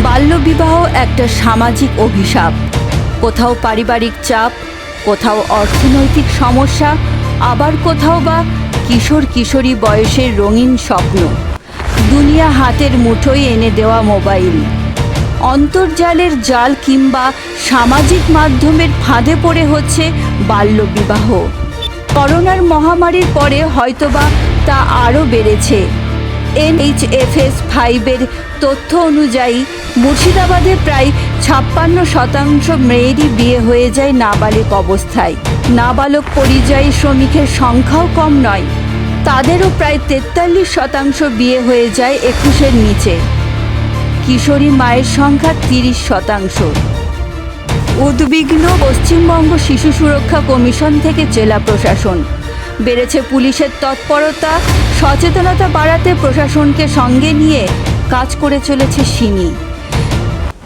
বাল্যবিবাহ একটা সামাজিক অভিশাপ। কোথাও পারিবারিক চাপ, কোথাও অর্থনৈতিক সমস্যা, আবার কোথাও বা কিশোর কিশোরী বয়সের রঙিন স্বপ্ন। দুনিয়া হাতের মুঠোয় এনে দেওয়া মোবাইল, অন্তর্জালের জাল কিংবা সামাজিক মাধ্যমের ফাঁদে পড়ে হচ্ছে বাল্যবিবাহ। করোনার মহামারীর পরে হয়তোবা তা আরও বেড়েছে। NHFS 5-এর তথ্য অনুযায়ী মুর্শিদাবাদে প্রায় 56% মেয়েরই বিয়ে হয়ে যায় নাবালিক অবস্থায়। নাবালক পরিযায়ী শ্রমিকের সংখ্যাও কম নয়, তাদেরও প্রায় 43% বিয়ে হয়ে যায় 21-এর নিচে। কিশোরী মায়ের সংখ্যা 30%। উদ্বিগ্ন পশ্চিমবঙ্গ শিশু সুরক্ষা কমিশন থেকে জেলা প্রশাসন। বেড়েছে পুলিশের তৎপরতা, সচেতনতা বাড়াতে প্রশাসনকে সঙ্গে নিয়ে কাজ করে চলেছে সিমি।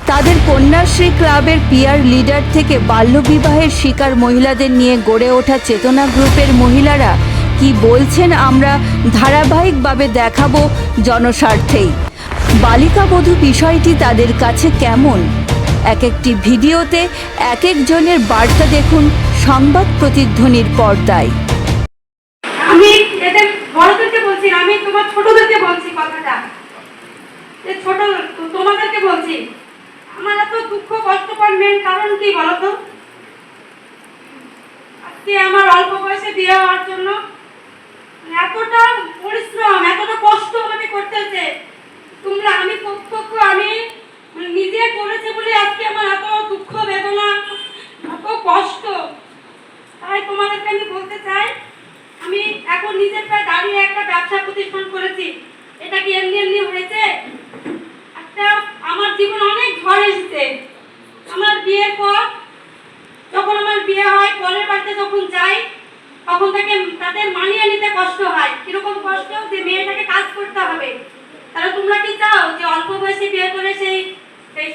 তাদের কন্যাশ্রী ক্লাবের পিয়ার লিডার থেকে বাল্যবিবাহের শিকার মহিলাদের নিয়ে গড়ে ওঠা চেতনা গ্রুপের মহিলারা কি বলছেন আমরা ধারাবাহিকভাবে দেখাবো জনস্বার্থেই। বালিকাবধূ বিষয়টি তাদের কাছে কেমন, এক একটি ভিডিওতে এক একজনের বার্তা দেখুন সংবাদ প্রতিধ্বনির পর্দায়। আমি এদের বড়দেরকে বলছি, আমি তোমার ছোটদেরকে বলছি কথাটা, ছোট তোমাদেরকে বলছি। আমার এত দুঃখ কষ্ট পাওয়ার মেন কারণ কি বলতো? আজকে আমার অল্প বয়সে বিয়ে হওয়ার জন্য এতটা পরিশ্রম, এতটা কষ্ট আমাকে করতে হচ্ছে। তোমরা, আমি প্রত্যক্ষ, আমি নিজে করেছি বলে আজকে আমার এত দুঃখ বেদনা, এত কষ্ট। তাই তোমাদেরকে আমি বলতে চাই, আমি এখন নিজের পায়ে দাঁড়িয়ে একটা ব্যবসা প্রতিষ্ঠান করেছি। এটা কি এমনি এমনি হয়েছে? একটা আমার জীবন অনেক ঝড় এসেছে। আমার বিয়ের পর, যখন আমার বিয়ে হয়, পরের বাড়িতে যখন যাই, তখন থেকে তাদের মানিয়ে নিতে কষ্ট হয়। কিরকম কষ্ট? যে মেয়েটাকে কাজ করতে হবে। তাহলে তোমরা কি চাও যে অল্প বয়সে বিয়ে করে সেই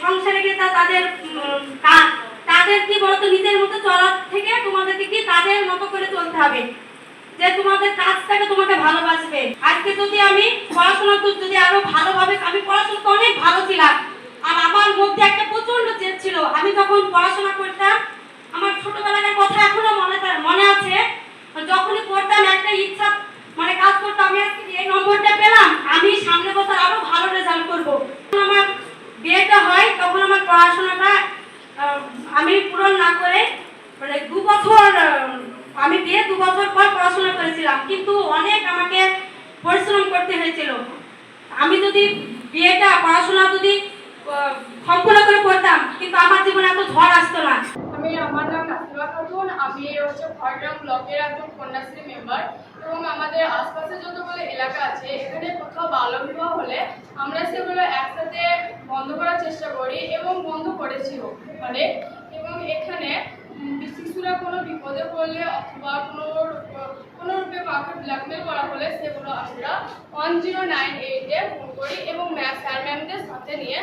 সংসারে গিয়ে তাদের কি বলতো নিজের মতো চলার থেকে তোমাদেরকে কি তাদের মতো করে চলতে হবে, যে তোমাদের কাজটাকে তোমাকে ভালোবাসবে। আজকে যদি আমি পড়াশোনা যদি আরো ভালোভাবে, আমি পড়াশোনাতে অনেক ভালো ছিলাম, আর আমার মধ্যে একটা প্রচন্ড জেদ ছিল। আমি যখন পড়াশোনা করতাম, আমার ছোটবেলার কথা এখনো মনে আছে, যখনই পড়তাম একটা ইচ্ছা কাজ করতাম, আমি আজকে এই নম্বরটা পেলাম, আমি সামনে বছর আরো ভালো রেজাল্ট করব। আমার বিয়েটা হয়, তখন আমার পড়াশোনাটা আমি পূরণ না করে 2 বছর, আমি বিয়ে 2 বছর পর পড়াশোনা করেছিলাম, কিন্তু অনেক আমাকে পরিশ্রম করতে হয়েছিল। আমি যদি বিয়েটা পড়াশোনা যদি সম্পূর্ণ করে করতাম, কিন্তু আমার জীবনে এত ঝড় আসতো না। আমার নাম নাসিমা খাতুন, আমি খড়গ্রাম ব্লকের একজন কন্যাশ্রী মেম্বার। এবং আমাদের আশপাশে যতগুলো এলাকা আছে, এখানে কোথাও বাল্যবিবাহ হলে আমরা সেগুলো একসাথে বন্ধ করার চেষ্টা করি এবং বন্ধ করেছি অনেক। এবং এখানে শিশুরা কোনো বিপদে পড়লে অথবা কোনো রূপে কাউকে ব্ল্যাকমেল করা হলে সেগুলো আমরা 1098-এ ফোন করি এবং স্যার ম্যামদের সাথে নিয়ে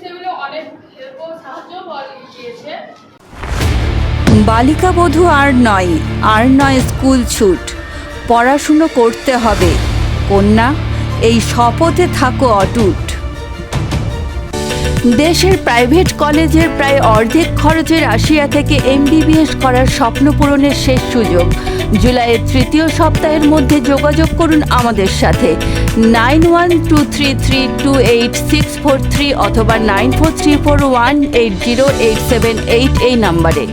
সেগুলো অনেক হেল্প ও সাহায্য দিয়েছে। বালিকাবধূ আর নয় স্কুল ছুট, পড়াশুনো করতে হবে। কন্যা, এই শপথে থাকো অটুট। দেশের প্রাইভেট কলেজের প্রায় অর্ধেক খরচে রাশিয়া থেকে MBBS করার স্বপ্ন পূরণের শেষ সুযোগ। জুলাইয়ের 3য় সপ্তাহের মধ্যে যোগাযোগ করুন আমাদের সাথে 9123328643 অথবা 9434180878 এই নাম্বারে।